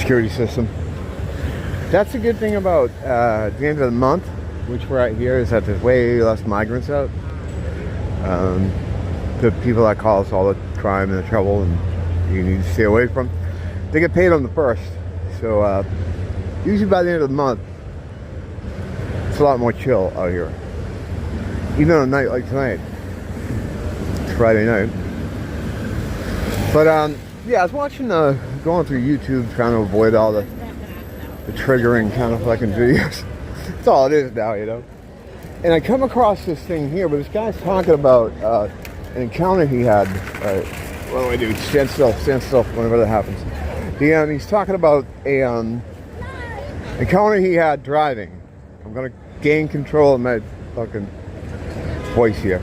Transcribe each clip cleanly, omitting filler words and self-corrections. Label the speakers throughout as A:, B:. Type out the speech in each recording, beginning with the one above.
A: security system. That's a good thing about the end of the month, which we're at here, is that there's way less migrants out. The people that cause all the crime and the trouble and you need to stay away from, they get paid on the 1st. So usually by the end of the month, it's a lot more chill out here. Even on a night like tonight. It's Friday night. But yeah, I was watching, going through YouTube, trying to avoid all the triggering kind of fucking videos. That's all it is now, you know. And I come across this thing here, but this guy's talking about an encounter he had. What do I do? Stand still, whenever that happens. He's talking about a encounter he had driving. I'm gonna gain control of my fucking voice here.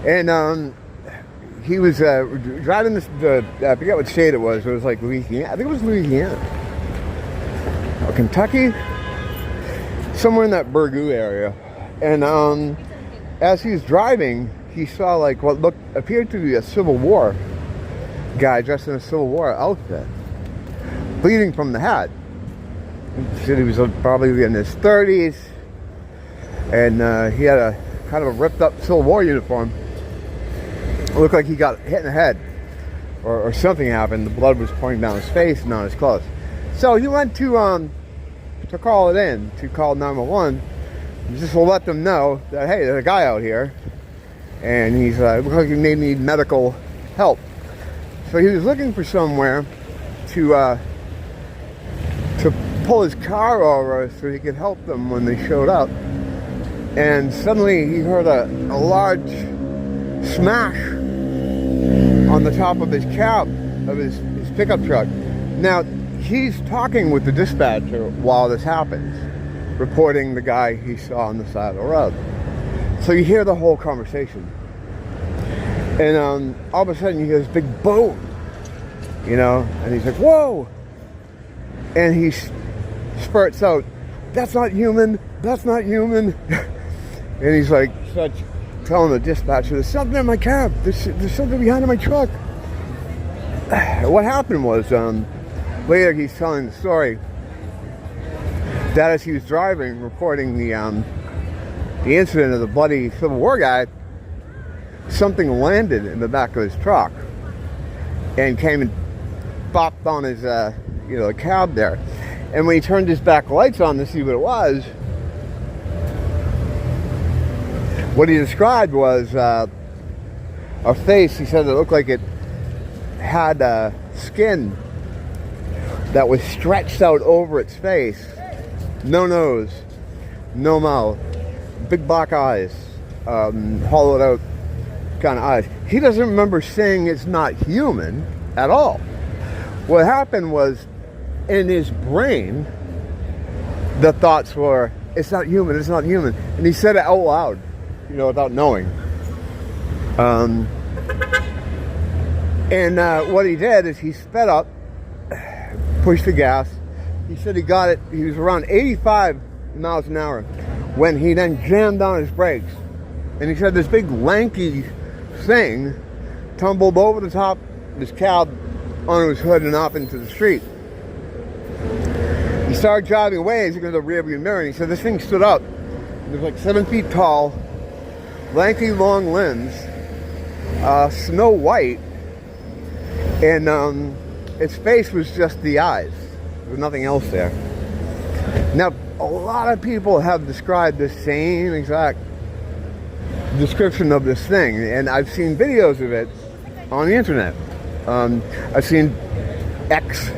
A: And he was driving this. I forget what state it was. It was like Louisiana. I think it was Louisiana, or Kentucky, somewhere in that Burgoo area. And as he was driving, he saw like what appeared to be a Civil War guy dressed in a Civil War outfit, bleeding from the head. He said he was probably in his 30s, and he had a kind of a ripped up Civil War uniform. It looked like he got hit in the head, or something happened. The blood was pouring down his face and on his clothes. So he went to call it in, to call 911, just to let them know that, hey, there's a guy out here, and he's looks like he may need medical help. So he was looking for somewhere to pull his car over so he could help them when they showed up. And suddenly he heard a large smash on the top of his cab of his pickup truck. Now, he's talking with the dispatcher while this happens, reporting the guy he saw on the side of the road. So you hear the whole conversation. And all of a sudden you hear this big boom, you know, and he's like, whoa! And he spurts out, that's not human, that's not human. And he's like, telling the dispatcher, there's something in my cab, there's something behind in my truck. What happened was, later he's telling the story that as he was driving, reporting the incident of the bloody Civil War guy, something landed in the back of his truck and came and bopped on his, the cab there. And when he turned his back lights on to see what it was, what he described was a face. He said it looked like it had skin that was stretched out over its face. No nose, no mouth, big black eyes, hollowed out kind of eyes. He doesn't remember saying it's not human at all. What happened was, in his brain, the thoughts were, it's not human, it's not human. And he said it out loud, without knowing. And what he did is he sped up, pushed the gas. He said he got it, he was around 85 miles an hour when he then jammed on his brakes. And he said this big lanky thing tumbled over the top of his cab onto his hood and off into the street. He started driving away as he got the rearview mirror, and he said this thing stood up. It was like 7 feet tall, lanky, long limbs, snow white, and its face was just the eyes. There was nothing else there. Now, a lot of people have described the same exact description of this thing, and I've seen videos of it on the internet. I've seen X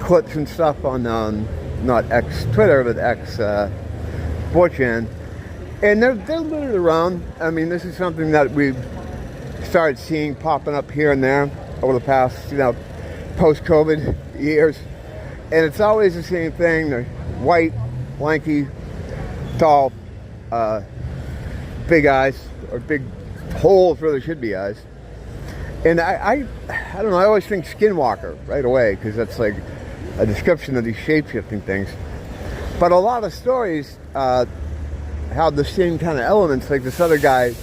A: clips and stuff on, not X Twitter, but X 4chan, and they're littered around. I mean, this is something that we've started seeing popping up here and there over the past, post-COVID years, and it's always the same thing. They're white, lanky, tall, big eyes, or big holes where there should be eyes. And I don't know, I always think skinwalker right away, because that's like a description of these shape-shifting things. But a lot of stories have the same kind of elements. Like this other guy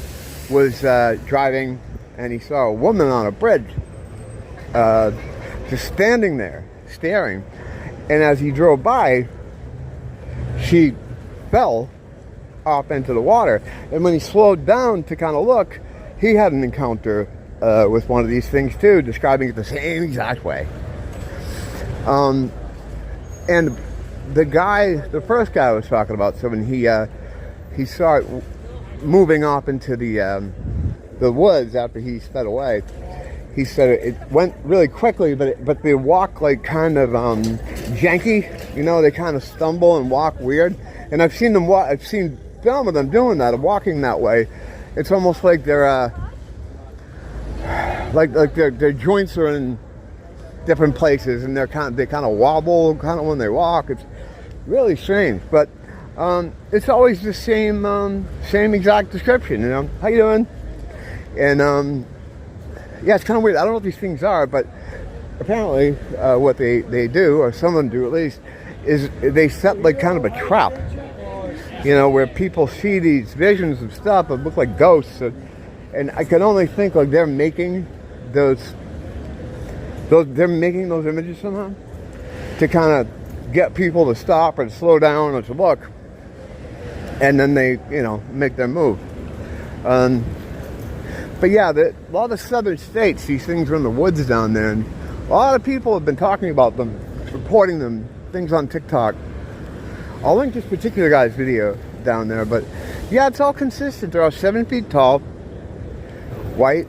A: was driving, and he saw a woman on a bridge, just standing there, staring. And as he drove by, she fell off into the water. And when he slowed down to kind of look, he had an encounter with one of these things too, describing it the same exact way. And the first guy I was talking about, so when he saw it moving off into the woods after he sped away, he said it went really quickly, but they walk like kind of janky. You know, they kind of stumble and walk weird. And I've seen them walk. I've seen film of them doing that, of walking that way. It's almost like they're like their joints are in different places, and they kind of wobble kind of when they walk. It's really strange, but it's always the same exact description. You know, how you doing? And yeah, it's kind of weird. I don't know what these things are, but apparently what they do, or some of them do at least, is they set like kind of a trap. You know, where people see these visions of stuff that look like ghosts, and I can only think like they're making those images somehow to kind of get people to stop or to slow down or to look, and then they, you know, make their move. But yeah, a lot of the southern states, these things are in the woods down there, and a lot of people have been talking about them, reporting them, things on TikTok. I'll link this particular guy's video down there, but yeah, it's all consistent. They're all 7 feet tall, white,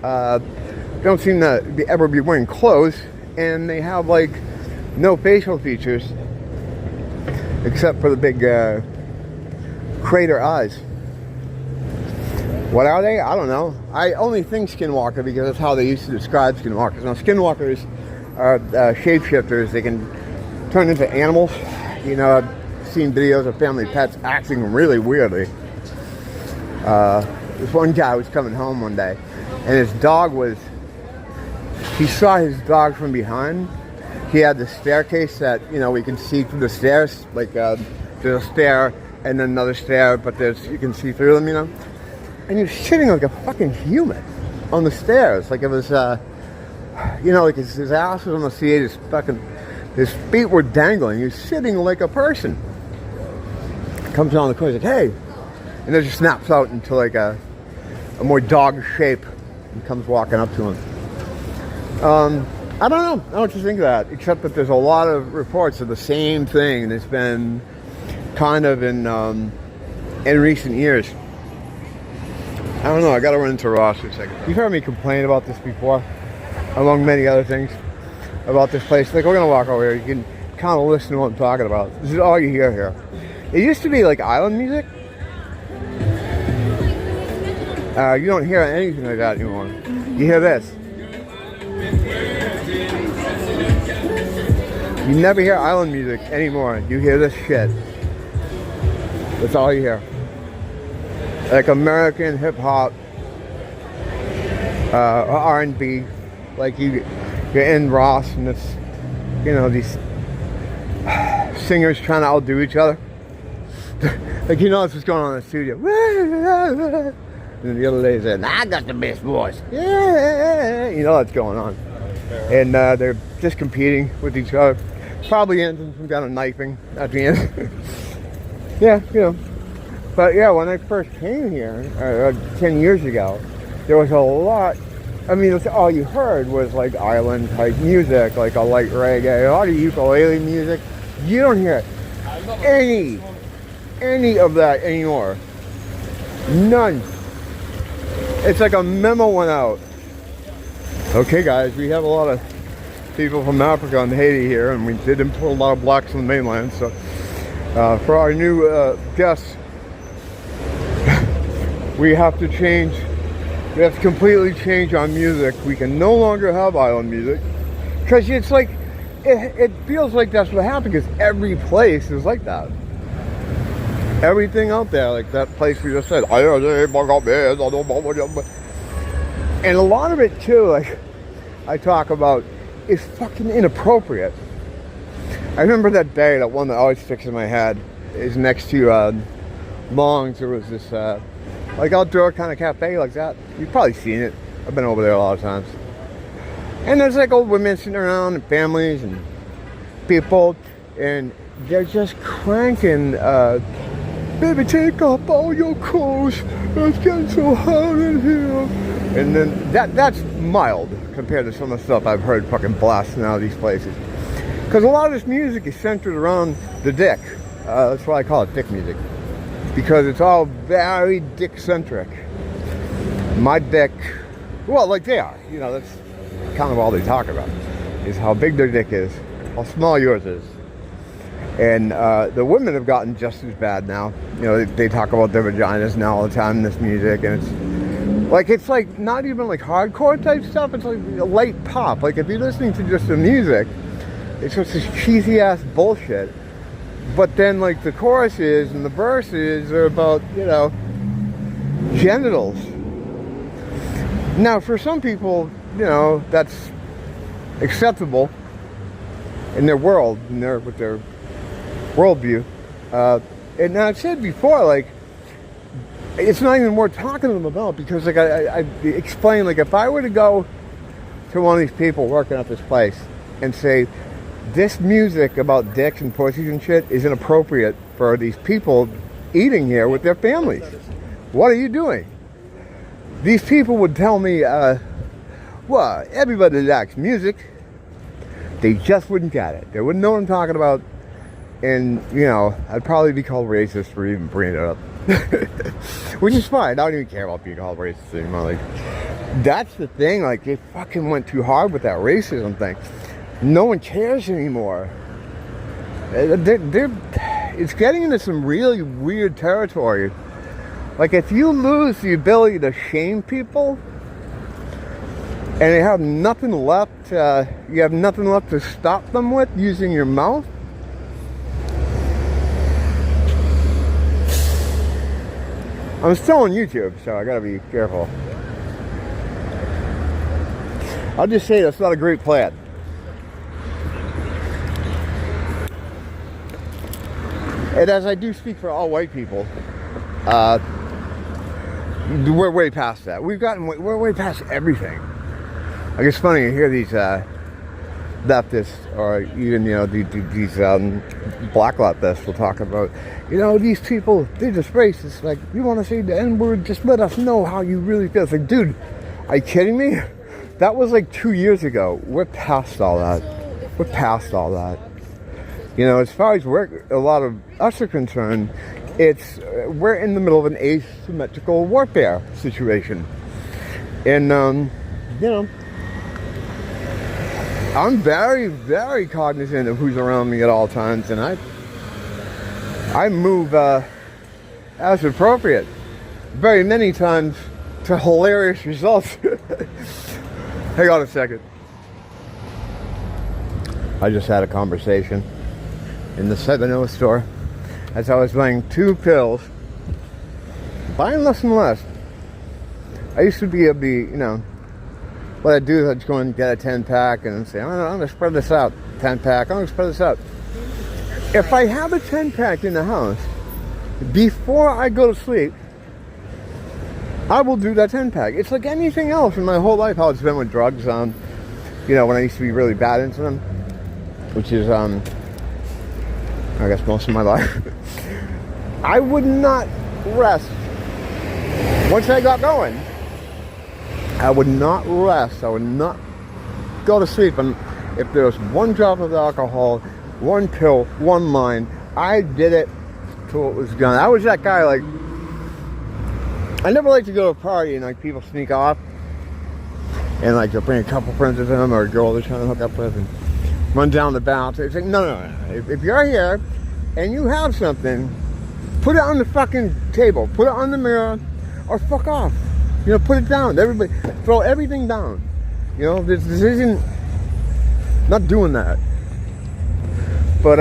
A: don't seem to ever be wearing clothes, and they have like no facial features except for the big crater eyes. What are they? I don't know. I only think skinwalker because that's how they used to describe skinwalkers. Now, skinwalkers are shapeshifters. They can turn into animals. You know, I've seen videos of family pets acting really weirdly. This one guy was coming home one day, and his dog was, he saw his dog from behind. He had the staircase that, you know, we can see through the stairs. Like, there's a stair and then another stair, but you can see through them, you know. And he was sitting like a fucking human on the stairs. Like it was, you know, like his ass was on the seat, his feet were dangling. He was sitting like a person. Comes down the corner, he's like, hey. And then just snaps out into like a more dog shape and comes walking up to him. I don't know. I don't know what to think of that, except that there's a lot of reports of the same thing, and it's been kind of in recent years. I don't know, I gotta run into Ross for a second. You've heard me complain about this before, among many other things, about this place. Like, we're gonna walk over here, you can kind of listen to what I'm talking about. This is all you hear here. It used to be like island music. You don't hear anything like that anymore. You hear this. You never hear island music anymore. You hear this shit. That's all you hear. Like American hip hop, R&B, like you're in Ross, and it's, you know, these singers trying to outdo each other. Like, you know, that's what's going on in the studio. And the other day he said, I got the best voice. Yeah, you know what's going on. And they're just competing with each other. Probably ends in some kind of knifing at the end. Yeah, you know. But yeah, when I first came here, 10 years ago, there was a lot, I mean, that's all you heard was like island type music, like a light reggae, a lot of ukulele music. You don't hear any of that anymore. None. It's like a memo went out. Okay guys, we have a lot of people from Africa and Haiti here, and we did import a lot of blacks on the mainland, so for our new guests, we have to completely change our music. We can no longer have island music, because it's like, it feels like that's what happened, because every place is like that. Everything out there, like that place we just said, and a lot of it too, like I talk about, is fucking inappropriate. I remember that day, that one that always sticks in my head is next to Long's. There was this like outdoor kind of cafe like that. You've probably seen it. I've been over there a lot of times. And there's like old women sitting around and families, and people, and they're just cranking, baby, take off all your clothes, it's getting so hot in here. And then that's mild compared to some of the stuff I've heard fucking blasting out of these places. Because a lot of this music is centered around the dick. That's why I call it dick music. Because it's all very dick-centric. My dick, well, like they are. You know, that's kind of all they talk about, is how big their dick is, how small yours is. And the women have gotten just as bad now. You know, they talk about their vaginas now all the time in this music, and it's like not even like hardcore type stuff. It's like a light pop. Like if you're listening to just the music, it's just this cheesy ass bullshit. But then like the choruses and the verses are about, you know, genitals. Now for some people, you know, that's acceptable in their world, with their worldview. And I've said before, like, it's not even worth talking to them about, because like I explained, like if I were to go to one of these people working at this place and say, this music about dicks and pussies and shit is inappropriate for these people eating here with their families, what are you doing? These people would tell me, well, everybody likes music, they just wouldn't get it. They wouldn't know what I'm talking about. And, you know, I'd probably be called racist for even bringing it up. Which is fine. I don't even care about being called racist anymore. Like, that's the thing. Like, they fucking went too hard with that racism thing. No one cares anymore. It's getting into some really weird territory. Like, if you lose the ability to shame people, and they have nothing left, you have nothing left to stop them with using your mouth, I'm still on YouTube, so I gotta be careful. I'll just say that's not a great plan. And as I do speak for all white people, we're way past that. We're way past everything. Like, it's funny to hear these leftists, or even, you know, these black leftists will talk about, you know, these people, they're just racist. Like, you want to say the N-word, just let us know how you really feel. It's like, dude, are you kidding me? That was like 2 years ago. We're past all that. We're past all that. You know, as far as a lot of us are concerned, we're in the middle of an asymmetrical warfare situation. And, you know, I'm very, very cognizant of who's around me at all times, and I move as appropriate, very many times to hilarious results. Hang on a second. I just had a conversation in the 7-0 store as I was buying 2 pills, buying less and less. I used to be able to, you know, what I do is I just go and get a 10-pack and say, I'm going to spread this out. 10-pack, I'm going to spread this out. If I have a 10-pack in the house, before I go to sleep, I will do that 10-pack. It's like anything else in my whole life, how it's been with drugs. You know, when I used to be really bad into them, which is, I guess most of my life. I would not rest. Once I got going, I would not rest. I would not go to sleep. And if there was one drop of alcohol, one pill, one line, I did it till it was done. I was that guy, like, I never like to go to a party and like people sneak off and like they'll bring a couple friends with them, or a girl they're trying to hook up with, and run down the bounce. It's like, no. If you're here and you have something, put it on the fucking table, put it on the mirror, or fuck off. You know, put it down. Everybody, throw everything down. You know, this isn't, not doing that. But,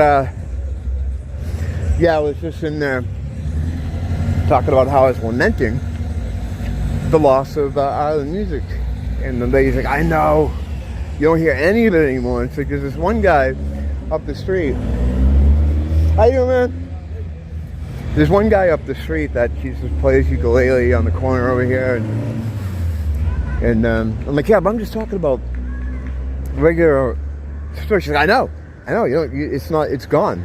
A: yeah, I was just in there talking about how I was lamenting the loss of island music. And the lady's like, I know. You don't hear any of it anymore. It's like, there's this one guy up the street. How you doing, man? There's one guy up the street that he just plays ukulele on the corner over here, and I'm like, yeah, but I'm just talking about regular stuff. She's like, I I know, it's not, it's gone.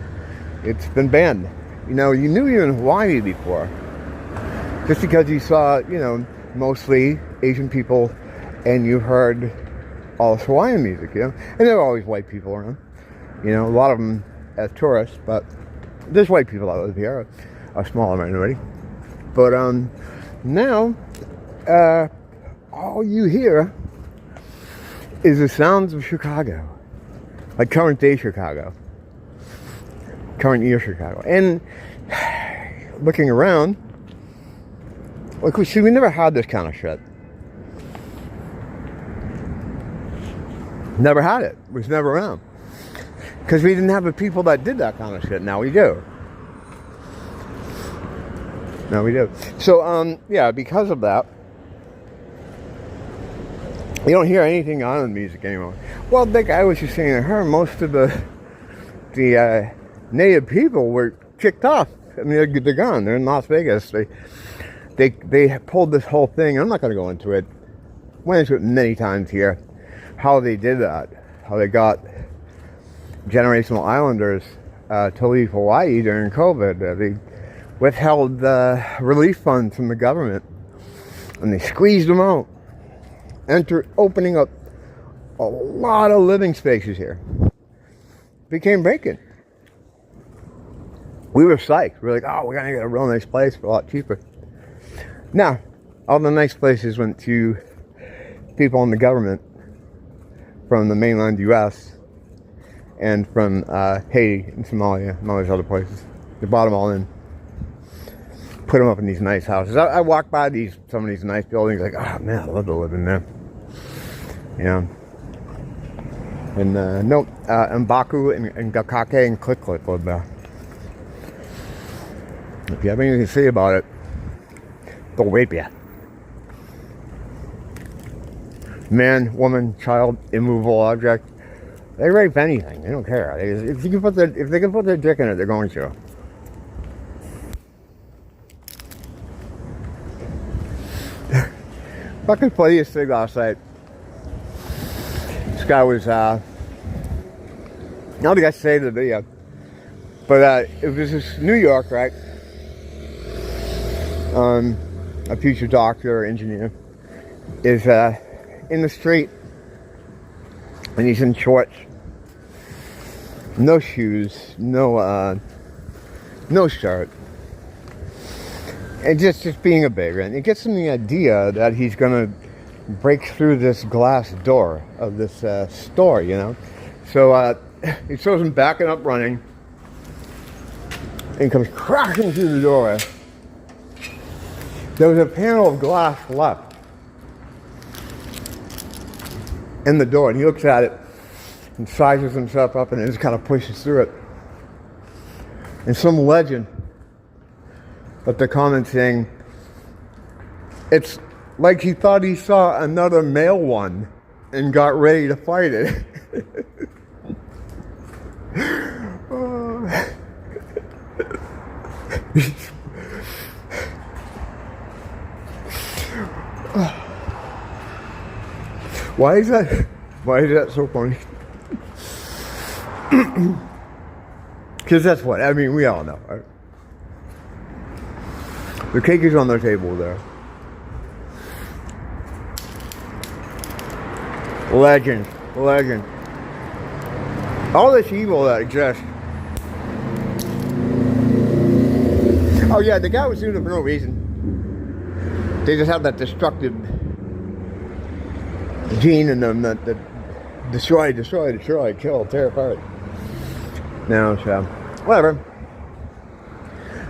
A: It's been banned. You knew you were in Hawaii before. Just because you saw, mostly Asian people and you heard all this Hawaiian music, And there were always white people around. A lot of them as tourists, but there's white people that live here, a small minority. But now, all you hear is the sounds of Chicago. Like current day Chicago. Current year Chicago. And looking around, we never had this kind of shit. Never had it. It was never around. Because we didn't have the people that did that kind of shit. Now we do. Now we do. So, because of that, you don't hear anything on the music anymore. Well, like I was just saying to her, most of the native people were kicked off. I mean, they're gone. They're in Las Vegas. They pulled this whole thing. I'm not going to go into it. Went into it many times here. How they did that. How they got generational islanders to leave Hawaii during COVID. They withheld relief funds from the government. And they squeezed them out. Opening up a lot of living spaces here. Became vacant. We were psyched. We were like, oh, we're going to get a real nice place for a lot cheaper. Now, all the nice places went to people in the government from the mainland U.S. and from Haiti and Somalia and all these other places. They bought them all in. Put them up in these nice houses. I walk by some of these nice buildings like, oh man, I'd love to live in there. And Mbaku and Gakake and Click live there. If you have anything to say about it, they'll rape you. Man, woman, child, immovable object. They rape anything. They don't care. If they can put their dick in it, they're going to. Fucking funniest thing last night. This guy was, I don't think I saved the video, but it was this New York, right? A future doctor or engineer is in the street, and he's in shorts, no shoes, no shirt, and just being a vagrant. It gets him the idea that he's gonna break through this glass door of this store, So he shows him backing up, running, and comes crashing through the door. There was a panel of glass left in the door, and he looks at it and sizes himself up and just kind of pushes through it. And some legend, but the comment saying, it's like he thought he saw another male one and got ready to fight it. Why is that so funny? Because that's what, we all know, right? The cake is on the table there. Legend. All this evil that exists. Oh yeah, the guy was doing it for no reason. They just have that destructive gene in them that destroy, kill, tear apart. Now, so whatever.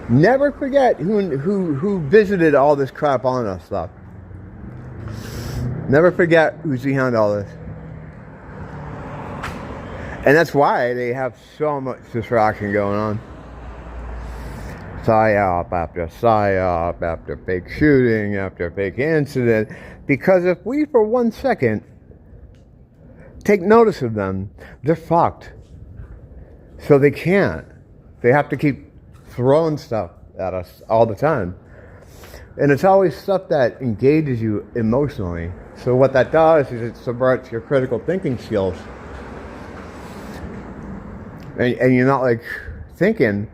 A: Never forget who visited all this crap on us stuff. Never forget who's behind all this. And that's why they have so much distraction going on. PSYOP after PSYOP, after fake shooting, after fake incident. Because if we, for 1 second, take notice of them, they're fucked. So they can't. They have to keep throwing stuff at us all the time. And it's always stuff that engages you emotionally. So what that does is it subverts your critical thinking skills. And you're not like thinking,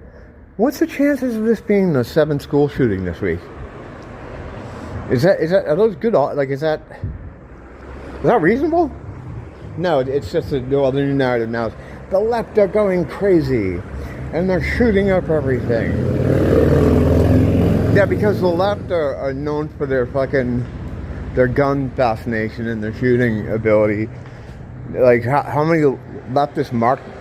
A: what's the chances of this being the 7th school shooting this week? Is that are those good? Like, is that reasonable? No, it's just the new narrative now. Is the left are going crazy, and they're shooting up everything. Yeah, because the left are known for their gun fascination and their shooting ability. Like, how many leftist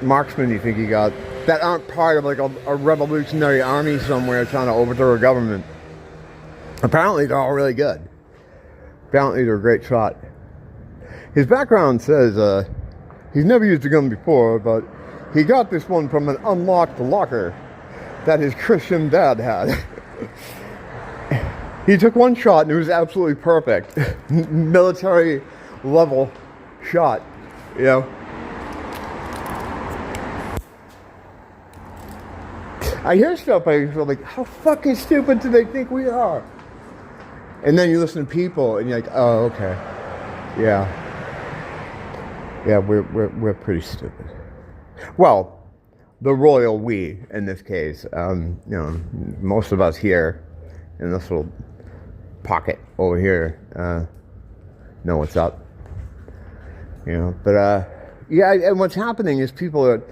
A: marksmen do you think you got that aren't part of like a revolutionary army somewhere trying to overthrow a government? Apparently they're all really good. Apparently they're a great shot. His background says he's never used a gun before, but he got this one from an unlocked locker that his Christian dad had. He took one shot and it was absolutely perfect. Military level shot, you know. I hear stuff, I feel like, how fucking stupid do they think we are? And then you listen to people and you're like, oh, okay. Yeah, we're pretty stupid. Well, the royal we, in this case, you know, most of us here in this little pocket over here know what's up. You know, but yeah, and what's happening is people are,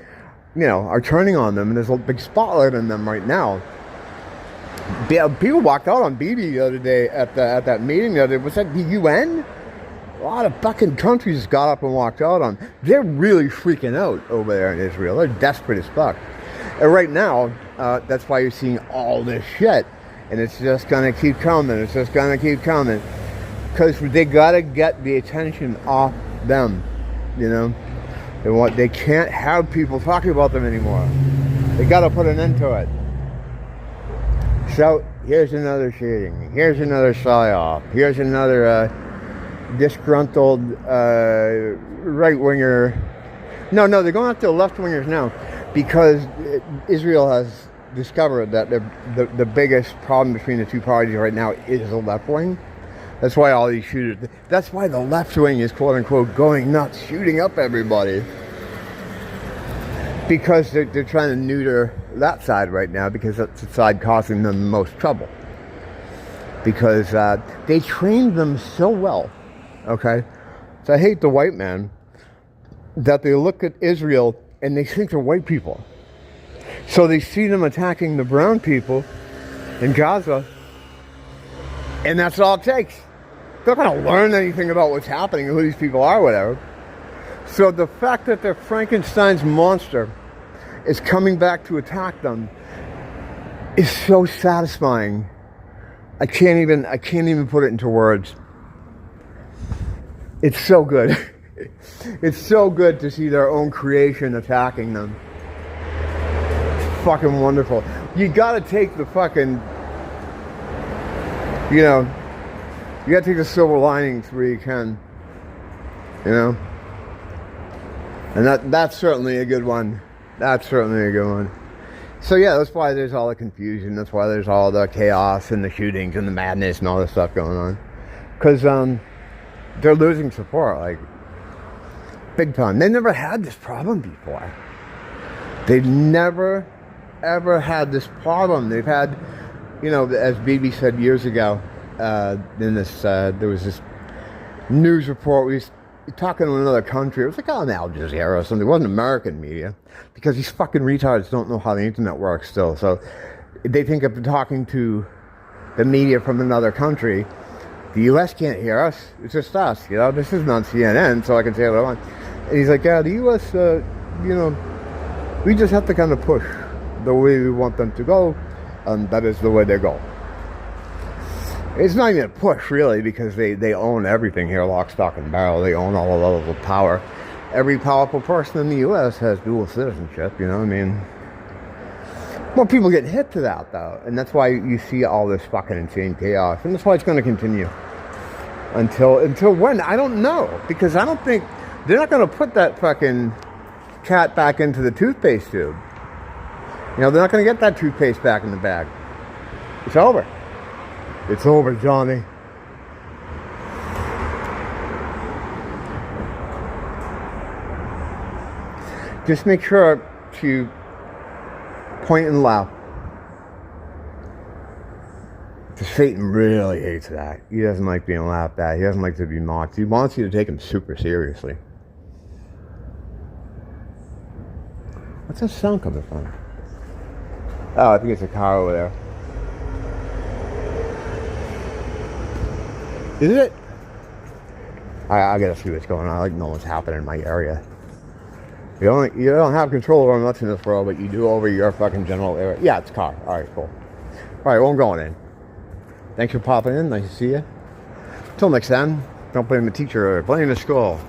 A: you know, are turning on them, and there's a big spotlight on them right now. People walked out on Bibi the other day at that meeting the other day. Was that the UN? A lot of fucking countries got up and walked out on. They're really freaking out over there in Israel. They're desperate as fuck. And right now, that's why you're seeing all this shit. And it's just gonna keep coming. It's just gonna keep coming. Because they gotta get the attention off them, you know? They can't have people talking about them anymore. They gotta put an end to it. So, here's another shooting. Here's another psyop. Here's another disgruntled right-winger. No, they're going after the left-wingers now because Israel has discovered that the biggest problem between the two parties right now is the left wing. That's why all these shooters, that's why the left wing is quote-unquote going nuts, shooting up everybody. Because they're trying to neuter that side right now because that's the side causing them the most trouble. Because they trained them so well, okay? So I hate the white man that they look at Israel and they think they're white people. So they see them attacking the brown people in Gaza, and that's all it takes. They're not going to learn anything about what's happening, who these people are, whatever. So the fact that their Frankenstein's monster is coming back to attack them is so satisfying. I can't even put it into words. It's so good. It's so good to see their own creation attacking them. It's fucking wonderful. You gotta take the fucking, you know, you gotta take the silver linings where you can, you know? And that's certainly a good one. That's certainly a good one. So yeah, that's why there's all the confusion. That's why there's all the chaos and the shootings and the madness and all this stuff going on. Because they're losing support, like, big time. They never had this problem before. They never, ever had this problem. They've had, you know, as Bibi said years ago, in this, there was this news report. We was talking to another country. It was like on Al Jazeera or something. It wasn't American media because these fucking retards don't know how the internet works still. So they think of talking to the media from another country. The U.S. can't hear us. It's just us. You know, this isn't on CNN, so I can say what I want. And he's like, yeah, the U.S., you know, we just have to kind of push the way we want them to go, and that is the way they go. It's not even a push, really, because they own everything here, lock, stock, and barrel. They own all the levels of power. Every powerful person in the U.S. has dual citizenship, you know what I mean? More people get hit to that, though, and that's why you see all this fucking insane chaos, and that's why it's going to continue. Until when? I don't know, because I don't think, they're not going to put that fucking cat back into the toothpaste tube. You know, they're not going to get that toothpaste back in the bag. It's over. It's over, Johnny. Just make sure to point and laugh. Satan really hates that. He doesn't like being laughed at. He doesn't like to be mocked. He wants you to take him super seriously. What's that sound coming from? Oh, I think it's a car over there. Is it? I gotta see what's going on. I like know what's happening in my area. You don't have control over much in this world, but you do over your fucking general area. Yeah, it's a car. Alright, cool. Alright, well, I'm going in. Thanks for popping in. Nice to see you. Until next time, don't blame the teacher or blame the school.